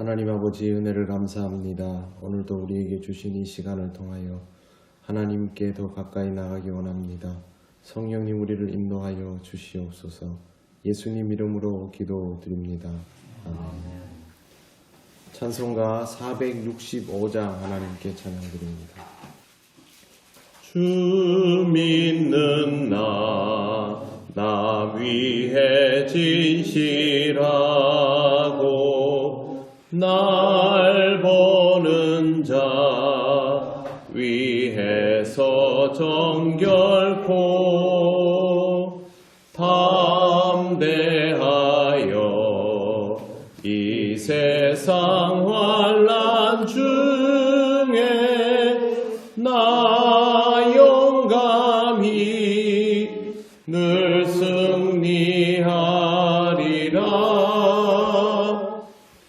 하나님 아버지 은혜를 감사합니다. 오늘도 우리에게 주신 이 시간을 통하여 하나님께 더 가까이 나가기 원합니다. 성령님 우리를 인도하여 주시옵소서. 예수님 이름으로 기도드립니다. 아멘. 찬송가 465장 하나님께 찬양드립니다. 주 믿는 나 위해 진실하고 날 보는 자 위해서 정결코 담대하여 이 세상 환난 중에 나 용감히 늘 승리하리라.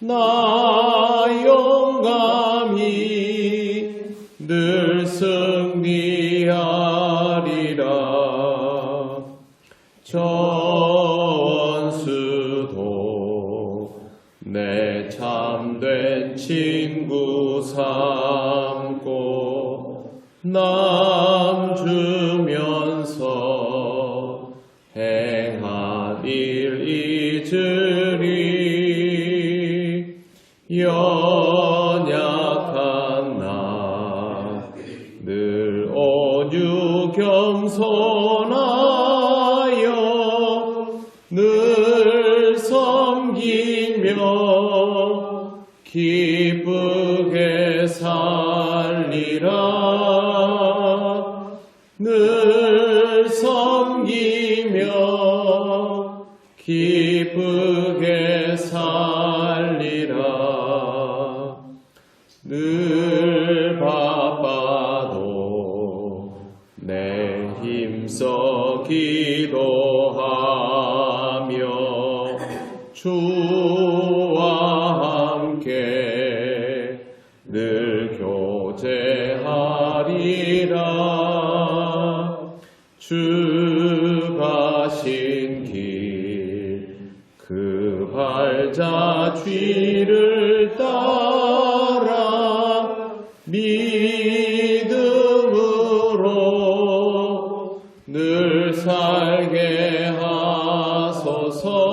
나 용감히 늘 승리하리라. 전수도 내 참된 친구 삼고 남 주면서 행한 일 잊으리. 연약한 나 늘 온유 겸손하여 늘 섬기며 기쁘게 살리라. 늘 섬기며 기쁘게 살리라. 늘 바빠도 내 힘써 기도하며 주와 함께 늘 교제하리라. 주 가신 길 그 발자 뒤를 따라 믿음으로 늘 살게 하소서.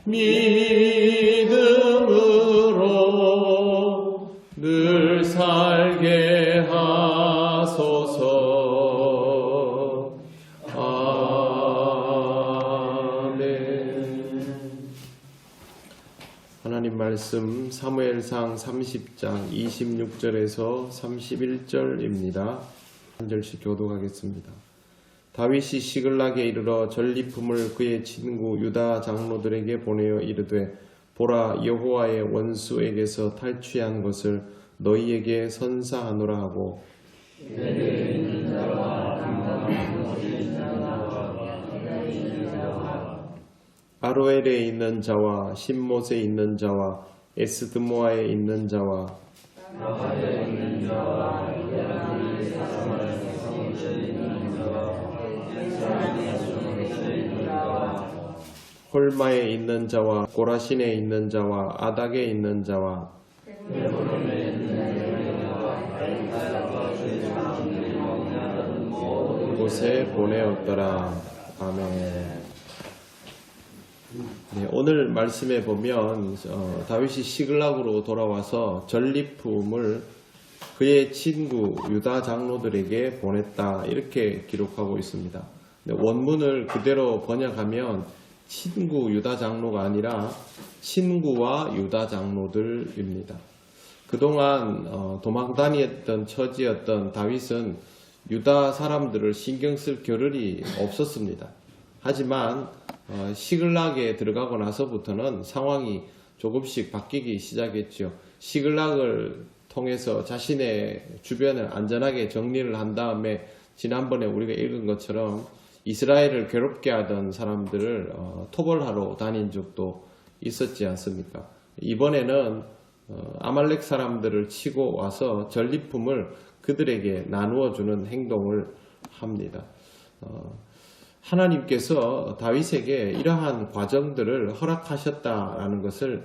믿음으로 늘 살게 하소서. 하나님 말씀 사무엘상 30장 26절에서 31절입니다. 한 절씩 교독하겠습니다. 다윗이 시글락에 이르러 전리품을 그의 친구 유다 장로들에게 보내어 이르되 보라 여호와의 원수에게서 탈취한 것을 너희에게 선사하노라 하고 아로엘에 있는 자와 신못에 있는 자와 에스드모아에 있는 자와 홀마에 있는 자와 고라신에 있는 자와 아닥에 있는 자와 곳에 보내었더라. 아멘. 네, 오늘 말씀에 보면 다윗이 시글락으로 돌아와서 전리품을 그의 친구 유다 장로들에게 보냈다 이렇게 기록하고 있습니다. 네, 원문을 그대로 번역하면 친구 유다 장로가 아니라 친구와 유다 장로들입니다. 그동안 도망 다녔던 처지였던 다윗은 유다 사람들을 신경 쓸 겨를이 없었습니다. 하지만 시글락에 들어가고 나서부터는 상황이 조금씩 바뀌기 시작했죠. 시글락을 통해서 자신의 주변을 안전하게 정리를 한 다음에 지난번에 우리가 읽은 것처럼 이스라엘을 괴롭게 하던 사람들을 토벌하러 다닌 적도 있었지 않습니까? 이번에는 아말렉 사람들을 치고 와서 전리품을 그들에게 나누어 주는 행동을 합니다. 하나님께서 다윗에게 이러한 과정들을 허락하셨다라는 것을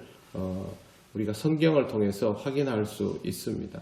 우리가 성경을 통해서 확인할 수 있습니다.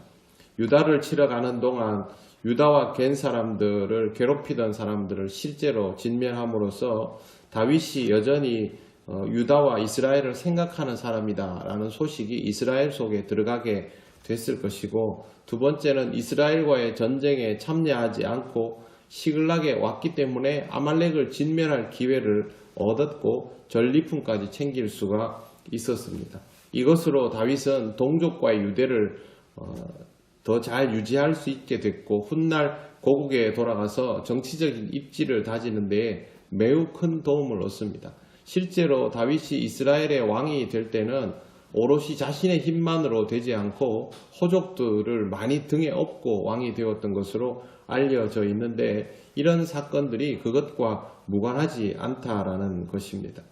유다를 치러 가는 동안 유다와 겐 사람들을 괴롭히던 사람들을 실제로 진멸함으로써 다윗이 여전히 유다와 이스라엘을 생각하는 사람이다 라는 소식이 이스라엘 속에 들어가게 됐을 것이고, 두 번째는 이스라엘과의 전쟁에 참여하지 않고 시글락에 왔기 때문에 아말렉을 진멸할 기회를 얻었고 전리품까지 챙길 수가 있었습니다. 이것으로 다윗은 동족과의 유대를 더 잘 유지할 수 있게 됐고, 훗날 고국에 돌아가서 정치적인 입지를 다지는 데에 매우 큰 도움을 얻습니다. 실제로 다윗이 이스라엘의 왕이 될 때는 오롯이 자신의 힘만으로 되지 않고 호족들을 많이 등에 업고 왕이 되었던 것으로 알려져 있는데, 이런 사건들이 그것과 무관하지 않다라는 것입니다.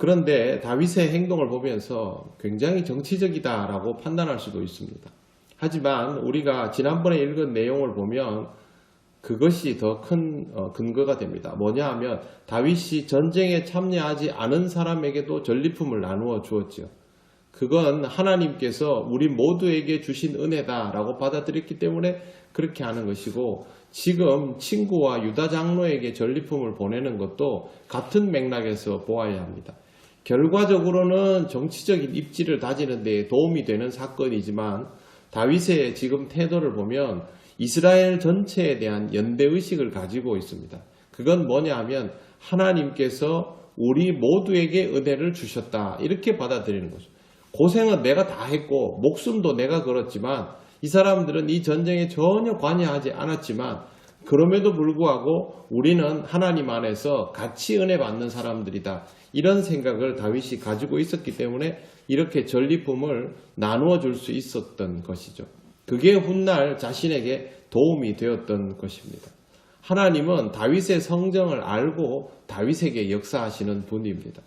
그런데 다윗의 행동을 보면서 굉장히 정치적이다라고 판단할 수도 있습니다. 하지만 우리가 지난번에 읽은 내용을 보면 그것이 더 큰 근거가 됩니다. 뭐냐 하면 다윗이 전쟁에 참여하지 않은 사람에게도 전리품을 나누어 주었죠. 그건 하나님께서 우리 모두에게 주신 은혜다라고 받아들였기 때문에 그렇게 하는 것이고, 지금 친구와 유다 장로에게 전리품을 보내는 것도 같은 맥락에서 보아야 합니다. 결과적으로는 정치적인 입지를 다지는 데 도움이 되는 사건이지만 다윗의 지금 태도를 보면 이스라엘 전체에 대한 연대의식을 가지고 있습니다. 그건 뭐냐 하면 하나님께서 우리 모두에게 은혜를 주셨다, 이렇게 받아들이는 거죠. 고생은 내가 다 했고 목숨도 내가 걸었지만 이 사람들은 이 전쟁에 전혀 관여하지 않았지만 그럼에도 불구하고 우리는 하나님 안에서 같이 은혜 받는 사람들이다, 이런 생각을 다윗이 가지고 있었기 때문에 이렇게 전리품을 나누어 줄 수 있었던 것이죠. 그게 훗날 자신에게 도움이 되었던 것입니다. 하나님은 다윗의 성정을 알고 다윗에게 역사하시는 분입니다.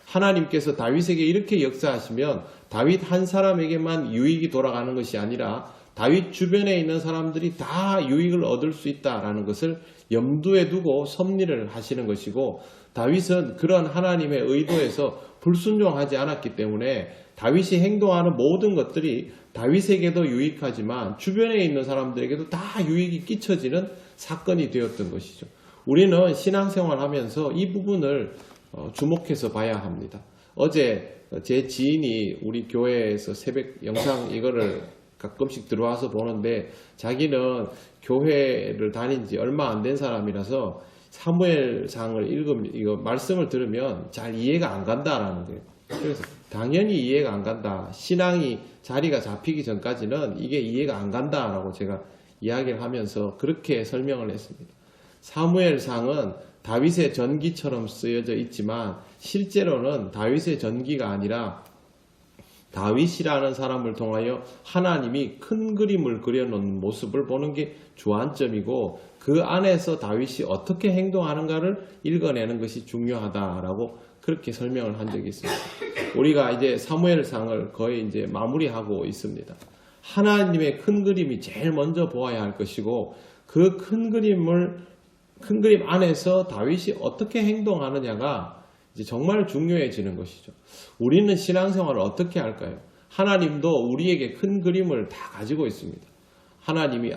하나님께서 다윗에게 이렇게 역사하시면 다윗 한 사람에게만 유익이 돌아가는 것이 아니라 다윗 주변에 있는 사람들이 다 유익을 얻을 수 있다라는 것을 염두에 두고 섭리를 하시는 것이고, 다윗은 그런 하나님의 의도에서 불순종하지 않았기 때문에 다윗이 행동하는 모든 것들이 다윗에게도 유익하지만 주변에 있는 사람들에게도 다 유익이 끼쳐지는 사건이 되었던 것이죠. 우리는 신앙생활 하면서 이 부분을 주목해서 봐야 합니다. 어제 제 지인이 우리 교회에서 새벽 영상 이거를 가끔씩 들어와서 보는데, 자기는 교회를 다닌 지 얼마 안 된 사람이라서 사무엘상을 읽으면, 이거 말씀을 들으면 잘 이해가 안 간다라는 거예요. 그래서 당연히 이해가 안 간다. 신앙이 자리가 잡히기 전까지는 이게 이해가 안 간다라고 제가 이야기를 하면서 그렇게 설명을 했습니다. 사무엘상은 다윗의 전기처럼 쓰여져 있지만 실제로는 다윗의 전기가 아니라 다윗이라는 사람을 통하여 하나님이 큰 그림을 그려놓은 모습을 보는 게 주안점이고, 그 안에서 다윗이 어떻게 행동하는가를 읽어내는 것이 중요하다라고 그렇게 설명을 한 적이 있습니다. 우리가 이제 사무엘상을 거의 이제 마무리하고 있습니다. 하나님의 큰 그림이 제일 먼저 보아야 할 것이고, 그 큰 그림 안에서 다윗이 어떻게 행동하느냐가 이제 정말 중요해지는 것이죠. 우리는 신앙생활을 어떻게 할까요? 하나님도 우리에게 큰 그림을 다 가지고 있습니다. 하나님이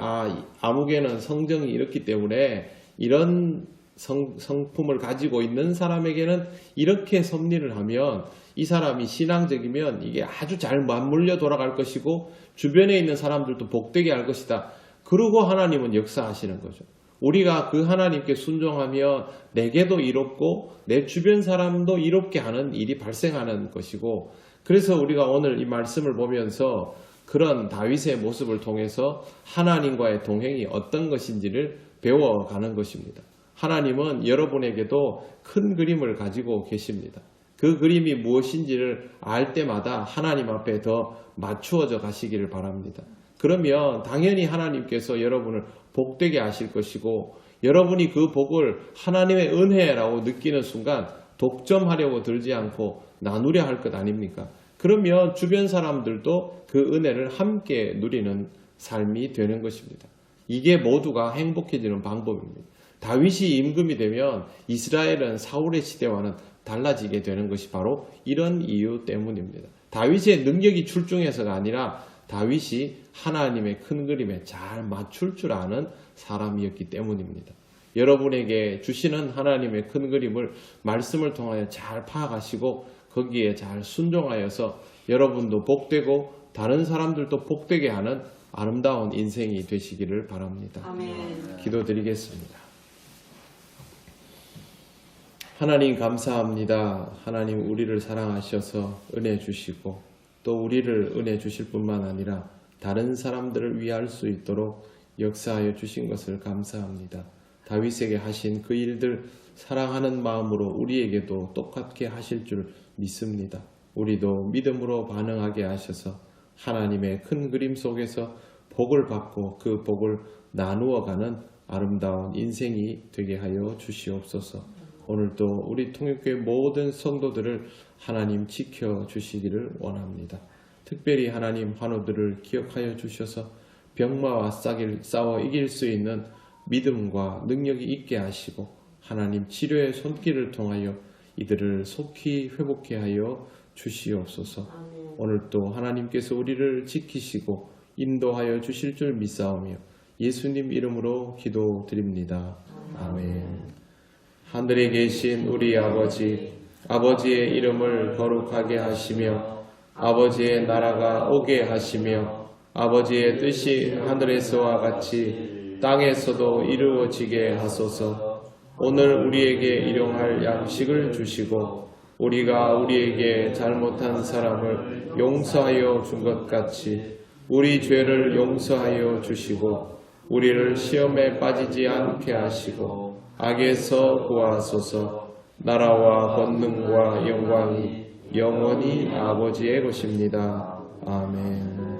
아무개는 성정이 이렇기 때문에 이런 성품을 가지고 있는 사람에게는 이렇게 섭리를 하면 이 사람이 신앙적이면 이게 아주 잘 맞물려 돌아갈 것이고 주변에 있는 사람들도 복되게 할 것이다. 그러고 하나님은 역사하시는 거죠. 우리가 그 하나님께 순종하며 내게도 이롭고 내 주변 사람도 이롭게 하는 일이 발생하는 것이고, 그래서 우리가 오늘 이 말씀을 보면서 그런 다윗의 모습을 통해서 하나님과의 동행이 어떤 것인지를 배워가는 것입니다. 하나님은 여러분에게도 큰 그림을 가지고 계십니다. 그 그림이 무엇인지를 알 때마다 하나님 앞에 더 맞추어져 가시기를 바랍니다. 그러면 당연히 하나님께서 여러분을 복되게 하실 것이고, 여러분이 그 복을 하나님의 은혜라고 느끼는 순간 독점하려고 들지 않고 나누려 할 것 아닙니까? 그러면 주변 사람들도 그 은혜를 함께 누리는 삶이 되는 것입니다. 이게 모두가 행복해지는 방법입니다. 다윗이 임금이 되면 이스라엘은 사울의 시대와는 달라지게 되는 것이 바로 이런 이유 때문입니다. 다윗의 능력이 출중해서가 아니라 다윗이 하나님의 큰 그림에 잘 맞출 줄 아는 사람이었기 때문입니다. 여러분에게 주시는 하나님의 큰 그림을 말씀을 통하여 잘 파악하시고 거기에 잘 순종하여서 여러분도 복되고 다른 사람들도 복되게 하는 아름다운 인생이 되시기를 바랍니다. 아멘. 기도드리겠습니다. 하나님 감사합니다. 하나님 우리를 사랑하셔서 은혜 주시고 또 우리를 은혜 주실 뿐만 아니라 다른 사람들을 위할 수 있도록 역사하여 주신 것을 감사합니다. 다윗에게 하신 그 일들 사랑하는 마음으로 우리에게도 똑같게 하실 줄 믿습니다. 우리도 믿음으로 반응하게 하셔서 하나님의 큰 그림 속에서 복을 받고 그 복을 나누어가는 아름다운 인생이 되게 하여 주시옵소서. 오늘도 우리 통역교회 모든 성도들을 하나님 지켜주시기를 원합니다. 특별히 하나님 환우들을 기억하여 주셔서 병마와 싸워 이길 수 있는 믿음과 능력이 있게 하시고 하나님 치료의 손길을 통하여 이들을 속히 회복케 하여 주시옵소서. 오늘도 하나님께서 우리를 지키시고 인도하여 주실 줄 믿사오며 예수님 이름으로 기도드립니다. 아멘. 하늘에 계신 우리 아버지, 아버지의 이름을 거룩하게 하시며 아버지의 나라가 오게 하시며 아버지의 뜻이 하늘에서와 같이 땅에서도 이루어지게 하소서. 오늘 우리에게 일용할 양식을 주시고 우리가 우리에게 잘못한 사람을 용서하여 준 것 같이 우리 죄를 용서하여 주시고 우리를 시험에 빠지지 않게 하시고 악에서 구하소서. 나라와 권능과 영광이 영원히 아버지의 것입니다. 아멘.